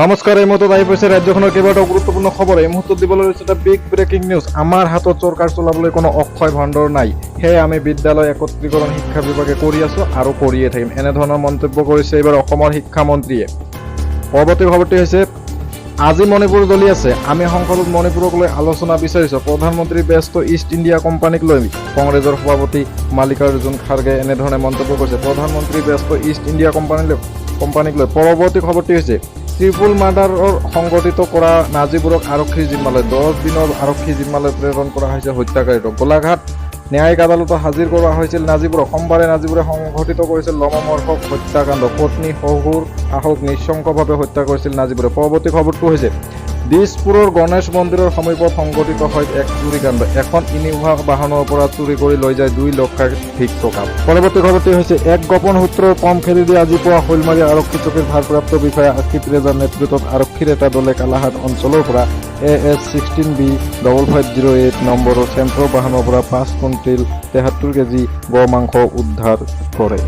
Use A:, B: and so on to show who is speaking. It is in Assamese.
A: নমস্কাৰ, এই মুহূৰ্তত আহি পাইছে ৰাজ্যখনৰ কেইবাটাও গুৰুত্বপূৰ্ণ খবৰ। এই মুহূৰ্তত দিবলৈ লৈছে এটা বিগ ব্ৰেকিং নিউজ। আমাৰ হাতত চৰকাৰ চলাবলৈ কোনো অক্ষয় ভাণ্ডাৰ নাই, সেয়ে আমি বিদ্যালয় একত্ৰীকৰণ শিক্ষা বিভাগে কৰি আছো আৰু কৰিয়ে থাকিম, এনেধৰণৰ মন্তব্য কৰিছে এইবাৰ অসমৰ শিক্ষামন্ত্ৰীয়ে। পৰৱৰ্তী খবৰটি হৈছে, আজি মণিপুৰ জ্বলি আছে, আমি সংসদত মণিপুৰক লৈ আলোচনা বিচাৰিছো। প্ৰধানমন্ত্ৰী ব্যস্ত ইষ্ট ইণ্ডিয়া কোম্পানীক লৈ। কংগ্ৰেছৰ সভাপতি মাল্লিকাৰ্জুন খাৰ্গে এনেধৰণে মন্তব্য কৰিছে, প্ৰধানমন্ত্ৰী ব্যস্ত ইষ্ট ইণ্ডিয়া কোম্পানীক লৈ। পৰৱৰ্তী খবৰটি হৈছে, ট্ৰিপুল মাৰ্ডাৰৰ সংঘটিত কৰা নাজিবুৰক আৰক্ষীৰ জিম্মালৈ 10 দিনৰ আৰক্ষী জিম্মালৈ প্ৰেৰণ কৰা হৈছে হত্যাকাৰীক। গোলাঘাট ন্যায়িক আদালতত হাজিৰ কৰা হৈছিল নাজিবুৰক। সোমবাৰে নাজিবুৰে সংঘটিত কৰিছিল লমমৰ্ষক হত্যাকাণ্ড। পত্নী শহুৰ শাহুক নৃশংসভাৱে হত্যা কৰিছিল নাজিবুৰে। পৰৱৰ্তী খবৰটো হৈছে, দিছপুৰৰ গণেশ মন্দিৰৰ সমীপত সংঘটিত হয় এক চুৰিকাণ্ড। এখন ইনোভা বাহনৰ পৰা চুৰি কৰি লৈ যায় 2 লক্ষাধিক টকা। পৰৱৰ্তী খবৰটি হৈছে, এক গোপন সূত্ৰৰ পম খেলি দি আজি পুৱা শৈলমাৰী আৰক্ষী চকীৰ ভাৰপ্ৰাপ্ত বিষয়া আশিত ৰেজাৰ নেতৃত্বত আৰক্ষীৰ এটা দলে কালাহাট অঞ্চলৰ পৰা AS16B5508 নম্বৰৰ চেণ্ট্ৰ বাহনৰ পৰা 5 কুইণ্টেল 73 কেজি গো মাংস উদ্ধাৰ কৰে।